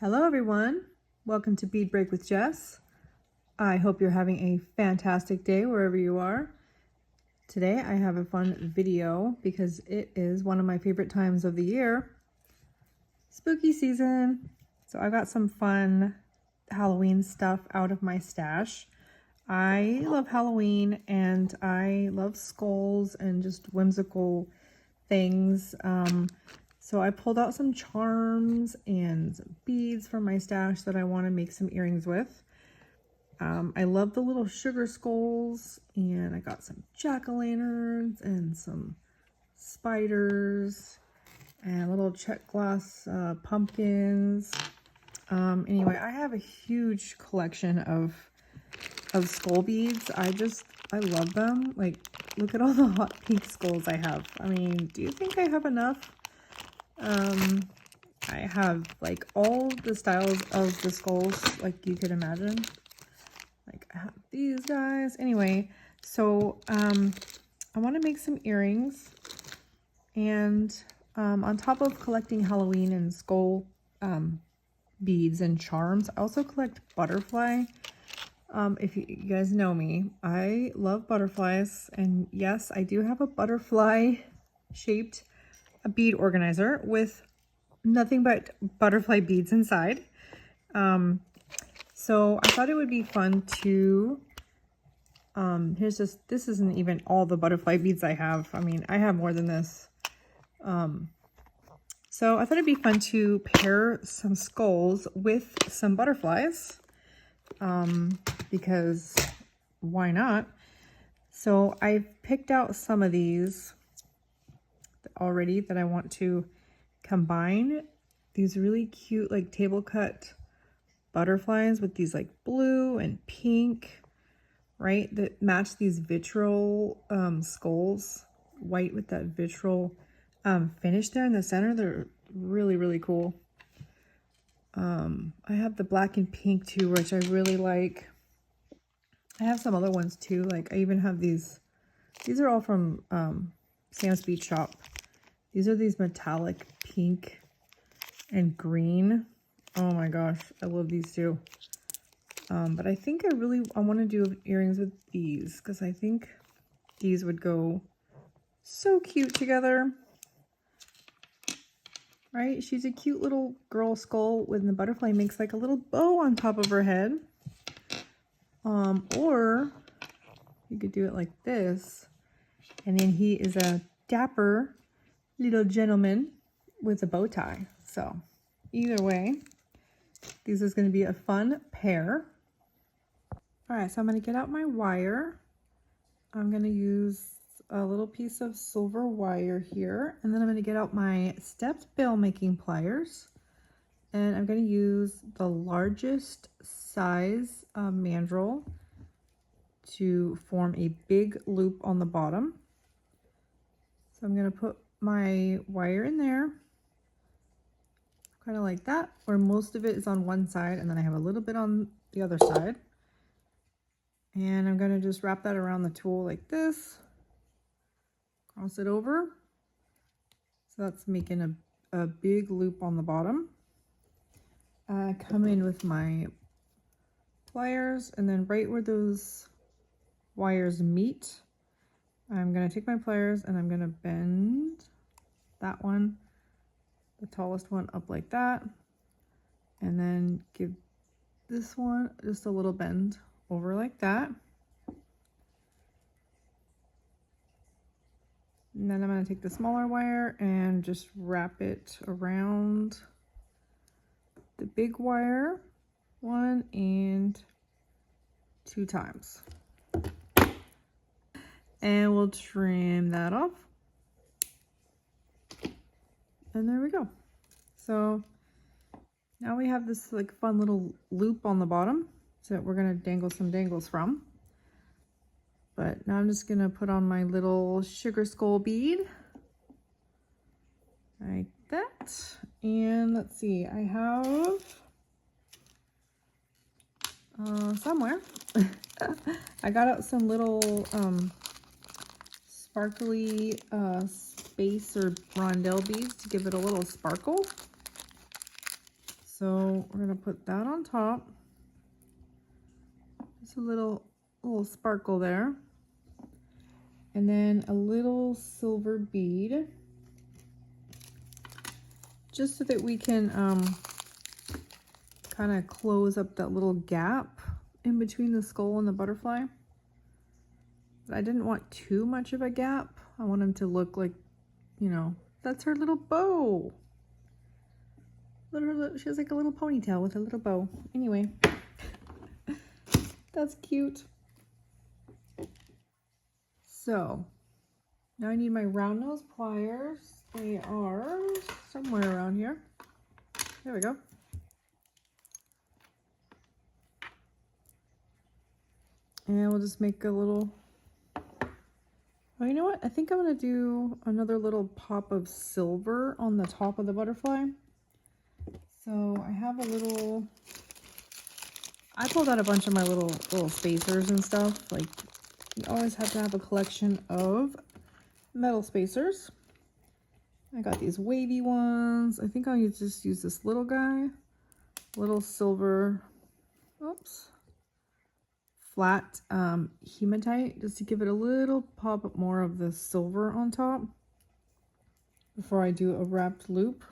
Hello everyone, welcome to Bead Break with Jess. I hope you're having a fantastic day wherever you are. Today I have a fun video because it is one of my favorite times of the year, spooky season. So I got some fun Halloween stuff out of my stash. I love Halloween and I love skulls and just whimsical things. So I pulled out some charms and some beads from my stash that I want to make some earrings with. I love the little sugar skulls, and I got some jack-o'-lanterns and some spiders and little check glass pumpkins. Anyway, I have a huge collection of skull beads. I love them. Like, look at all the hot pink skulls I have. I mean, do you think I have enough? I have like all the styles of the skulls like you could imagine. Like I have these guys. Anyway, so I want to make some earrings, and on top of collecting Halloween and skull beads and charms, I also collect butterfly. If you guys know me, I love butterflies, and yes, I do have a butterfly shaped bead organizer with nothing but butterfly beads inside. So I thought it would be fun to this isn't even all the butterfly beads I have. I mean, I have more than this. So I thought it'd be fun to pair some skulls with some butterflies, because why not? So I've picked out some of these already that I want to combine these really cute like table cut butterflies with these like blue and pink, right, that match these vitriol skulls, white with that vitriol finish there in the center. They're really cool. I have the black and pink too, which I really like. I have some other ones too, like I even have these are all from Sam's Beach Shop. These are these metallic pink and green. Oh my gosh, I love these too. But I think I want to do earrings with these because I think these would go so cute together. Right? She's a cute little girl skull when the butterfly makes like a little bow on top of her head. Or you could do it like this, and then he is a dapper little gentleman with a bow tie. So either way, this is going to be a fun pair. All right, so I'm going to get out my wire. I'm going to use a little piece of silver wire here, and then I'm going to get out my stepped bail making pliers, and I'm going to use the largest size mandrel to form a big loop on the bottom. So I'm going to put my wire in there, kind of like that, where most of it is on one side, and then I have a little bit on the other side. And I'm going to just wrap that around the tool like this, cross it over. So that's making a big loop on the bottom. Come in with my pliers, and then right where those wires meet, I'm going to take my pliers and I'm going to bend that one, the tallest one, up like that, and then give this one just a little bend over like that. And then I'm going to take the smaller wire and just wrap it around the big wire 1 and 2 times. And we'll trim that off. And there we go. So now we have this like fun little loop on the bottom that we're going to dangle some dangles from. But now I'm just going to put on my little sugar skull bead like that. And let's see, I have somewhere I got out some little sparkly space or rondelle beads to give it a little sparkle. So we're gonna put that on top. Just a little sparkle there. And then a little silver bead. Just so that we can kind of close up that little gap in between the skull and the butterfly. But I didn't want too much of a gap. I want him to look like, you know, that's her little bow. She has like a little ponytail with a little bow. Anyway, that's cute. So now I need my round nose pliers. They are somewhere around here. There we go. And we'll just make a little, oh, you know what? I think I'm gonna do another little pop of silver on the top of the butterfly. So I have a little, I pulled out a bunch of my little spacers and stuff. Like, you always have to have a collection of metal spacers. I got these wavy ones. I think I'll just use this little guy, little silver, oops, flat hematite, just to give it a little pop more of the silver on top before I do a wrapped loop.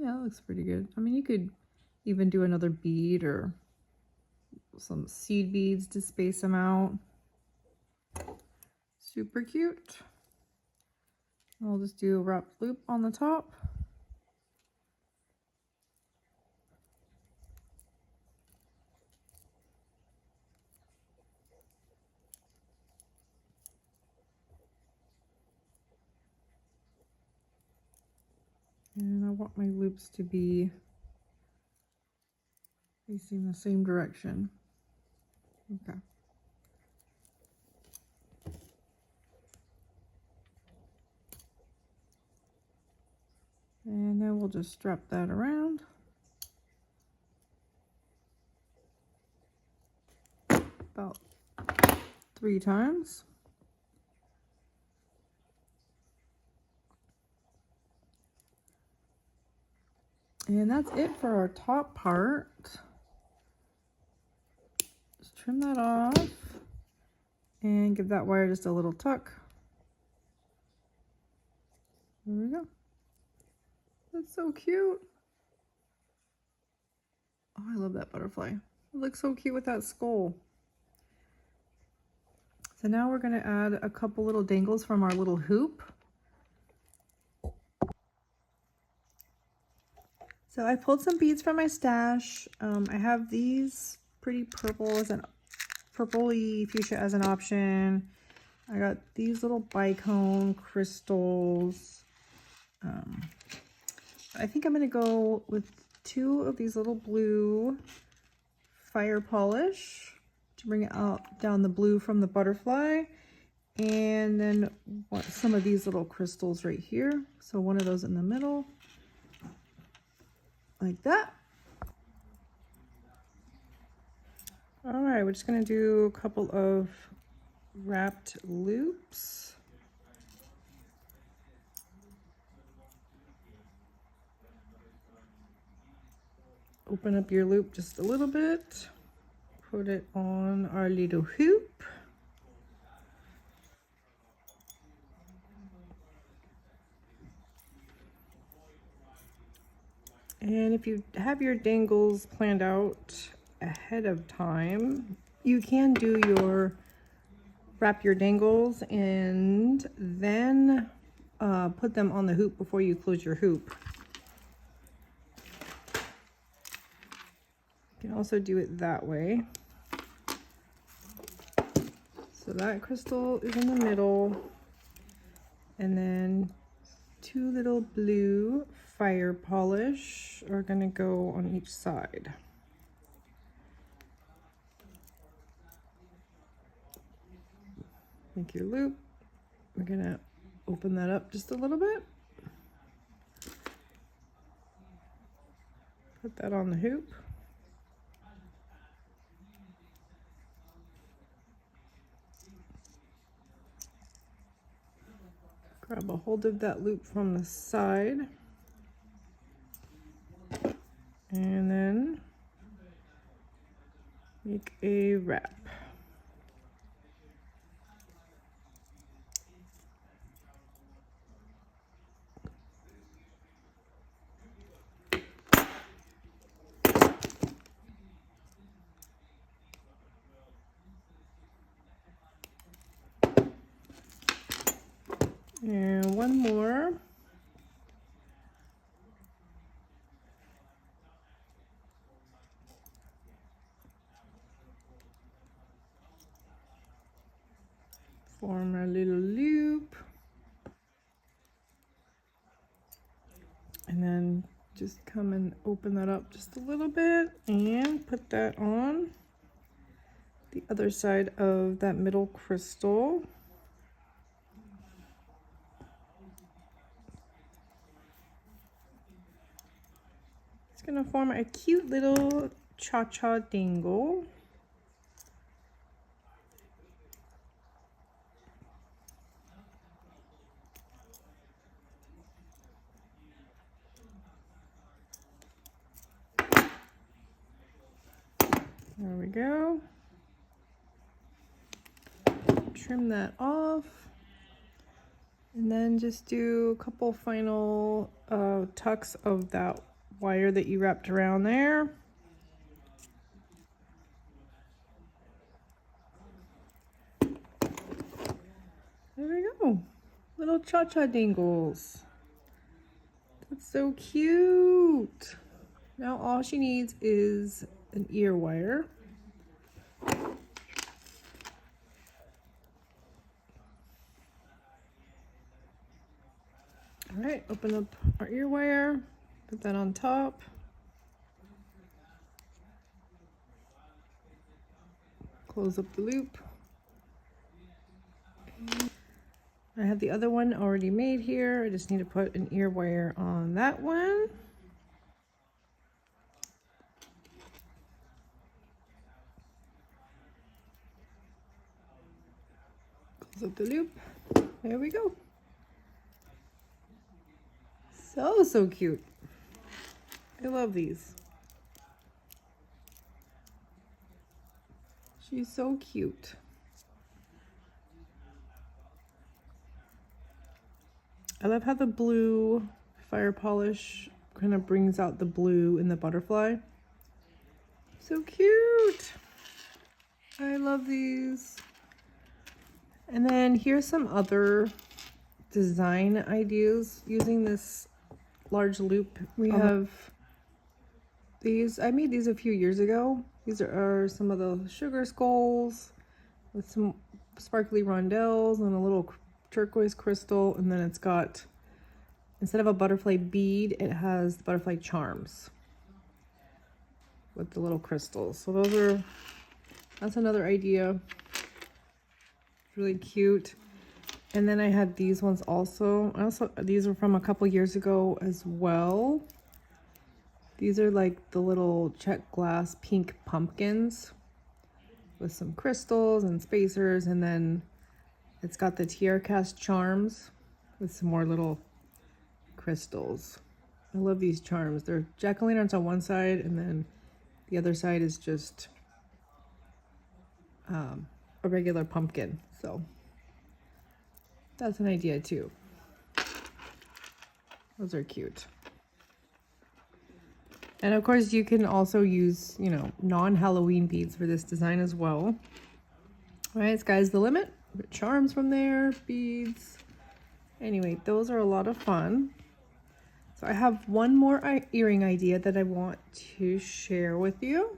Yeah, that looks pretty good. I mean, you could even do another bead or some seed beads to space them out. Super cute. I'll just do a wrapped loop on the top. And I want my loops to be facing the same direction. Okay. And then we'll just strap that around. About 3 times. And that's it for our top part. Just trim that off and give that wire just a little tuck. There we go. That's so cute. Oh, I love that butterfly. It looks so cute with that skull. So now we're going to add a couple little dangles from our little hoop. So I pulled some beads from my stash. I have these pretty purpley fuchsia as an option. I got these little bicone crystals. I think I'm going to go with 2 of these little blue fire polish to bring it out down the blue from the butterfly. And then some of these little crystals right here. So one of those in the middle. Like that. All right, we're just gonna do a couple of wrapped loops. Open up your loop just a little bit. Put it on our little hoop. And if you have your dangles planned out ahead of time, you can wrap your dangles and then put them on the hoop before you close your hoop. You can also do it that way. So that crystal is in the middle, and then 2 little blue fire polish are going to go on each side. Make your loop. We're going to open that up just a little bit. Put that on the hoop. Grab a hold of that loop from the side. And then make a wrap. And one more. Form our little loop. And then just come and open that up just a little bit and put that on the other side of that middle crystal. It's gonna form a cute little cha-cha dangle. There we go. Trim that off. And then just do a couple final tucks of that wire that you wrapped around there. There we go. Little cha-cha dangles. That's so cute. Now all she needs is an ear wire. All right, open up our ear wire, put that on top. Close up the loop. I have the other one already made here. I just need to put an ear wire on that one. Close up the loop. There we go. So cute. I love these. She's so cute. I love how the blue fire polish kind of brings out the blue in the butterfly. So cute. I love these. And then here's some other design ideas using this large loop. We have these. I made these a few years ago. These are some of the sugar skulls with some sparkly rondelles and a little turquoise crystal, and then it's got, instead of a butterfly bead, it has the butterfly charms with the little crystals. So that's another idea. Really cute. And then I had these ones also. These are from a couple years ago as well. These are like the little check glass pink pumpkins with some crystals and spacers, and then it's got the tiara cast charms with some more little crystals. I love these charms. They're jack-o'-lanterns on one side, and then the other side is just a regular pumpkin. So that's an idea too. Those are cute. And of course you can also use, you know, non-Halloween beads for this design as well. All right, sky's the limit. Charms from there, beads. Anyway, those are a lot of fun. So I have one more earring idea that I want to share with you.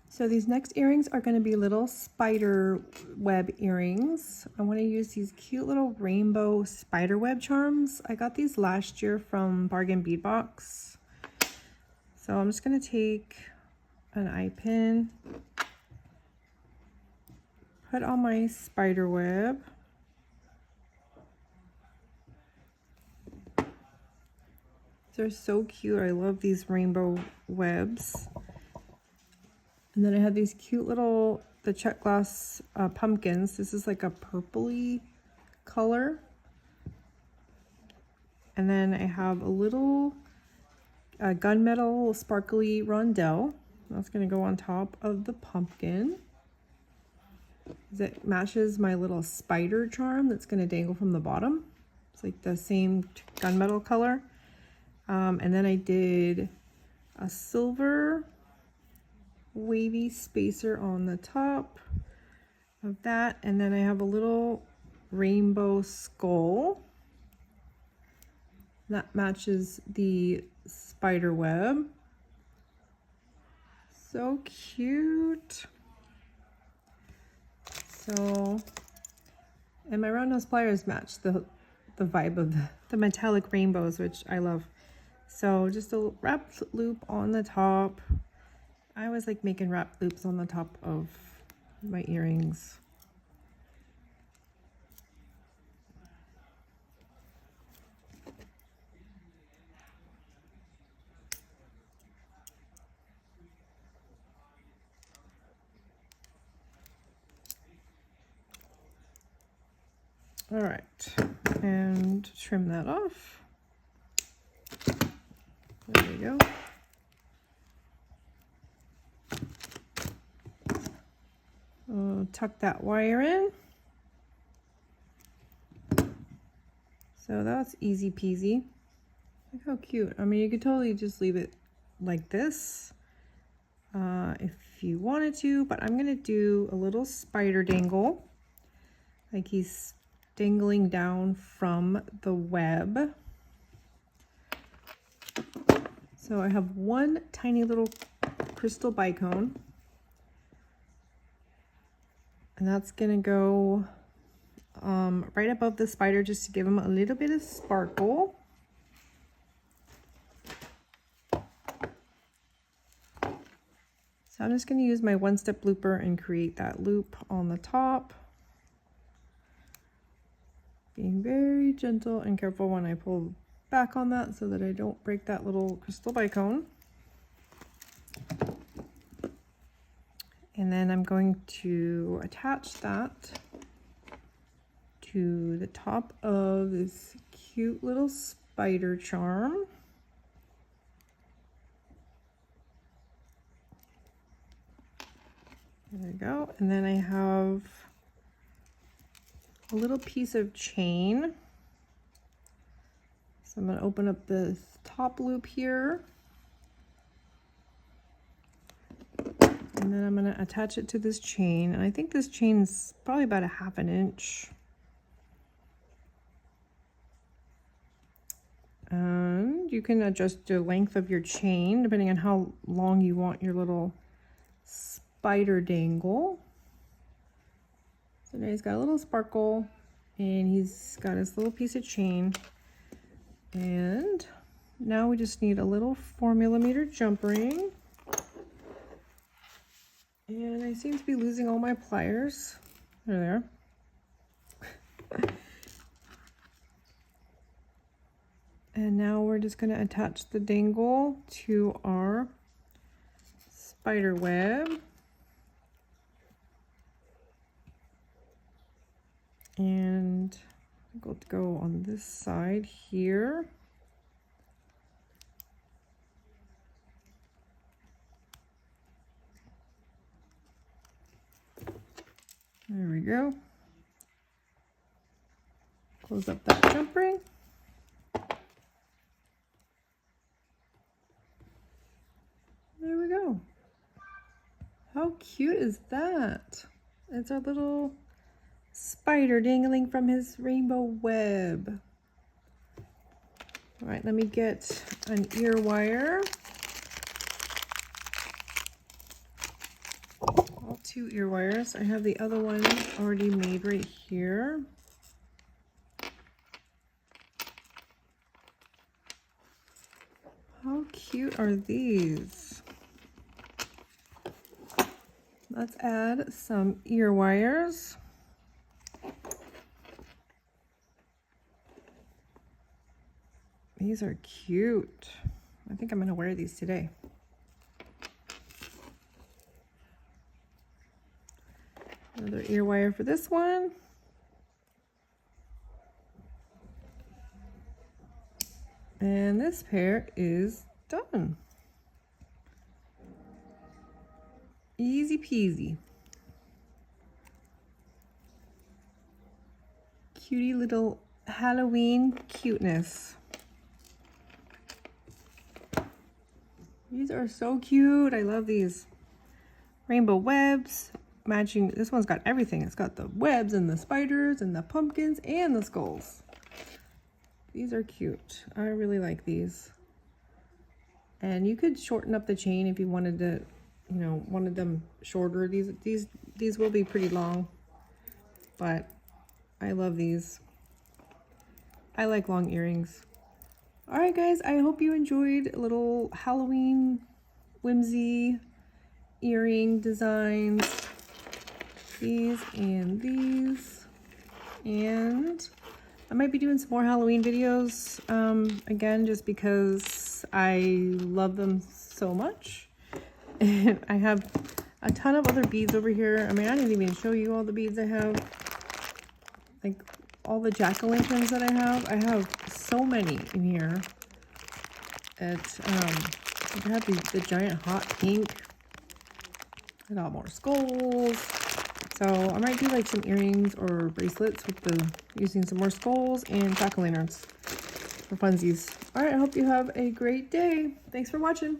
So these next earrings are going to be little spider web earrings. I want to use these cute little rainbow spider web charms. I got these last year from Bargain Bead Box. So I'm just going to take an eye pin, put on my spider web. They're so cute. I love these rainbow webs. And then I have these cute little, the check glass pumpkins. This is like a purpley color. And then I have a little a gunmetal sparkly rondelle. That's going to go on top of the pumpkin. It matches my little spider charm that's going to dangle from the bottom. It's like the same gunmetal color. And then I did a silver wavy spacer on the top of that. And then I have a little rainbow skull that matches the spider web. So cute. So, and my round nose pliers match the vibe of the metallic rainbows, which I love. So just a wrapped loop on the top. I always like making wrapped loops on the top of my earrings. All right, and trim that off. There we go. Tuck that wire in. So that's easy peasy. Look how cute. I mean, you could totally just leave it like this if you wanted to, but I'm gonna do a little spider dangle, like he's dangling down from the web. So I have one tiny little crystal bicone, and that's gonna go right above the spider just to give him a little bit of sparkle. So I'm just going to use my one-step looper and create that loop on the top. Being very gentle and careful when I pull back on that so that I don't break that little crystal bicone. And then I'm going to attach that to the top of this cute little spider charm. There we go. And then I have a little piece of chain. So I'm going to open up the top loop here. And then I'm going to attach it to this chain. And I think this chain is probably about 1/2 inch. And you can adjust the length of your chain depending on how long you want your little spider dangle. So now he's got a little sparkle and he's got his little piece of chain. And now we just need a little 4mm jump ring. And I seem to be losing all my pliers. They're there. And now we're just going to attach the dangle to our spider web. And I'm going to go on this side here. There we go. Close up that jump ring. There we go. How cute is that? It's our little spider dangling from his rainbow web. All right, let me get an ear wire. All 2 ear wires. I have the other one already made right here. How cute are these? Let's add some ear wires. These are cute. I think I'm going to wear these today. Another ear wire for this one. And this pair is Done. Easy peasy. Cutie little Halloween cuteness. These are so cute. I love these. Rainbow webs. Matching. This one's got everything. It's got the webs and the spiders and the pumpkins and the skulls. These are cute. I really like these. And you could shorten up the chain if you wanted to, you know, wanted them shorter. These will be pretty long, but I love these. I like long earrings. All right, guys, I hope you enjoyed a little Halloween whimsy earring designs. These and these. And I might be doing some more Halloween videos, again, just because I love them so much. And I have a ton of other beads over here. I mean, I didn't even show you all the beads I have. Like, all the jack-o'-lanterns that I have so many in here. I have the giant hot pink. I got more skulls. So I might do like some earrings or bracelets with using some more skulls and jack-o'-lanterns for funsies. All right, I hope you have a great day. Thanks for watching.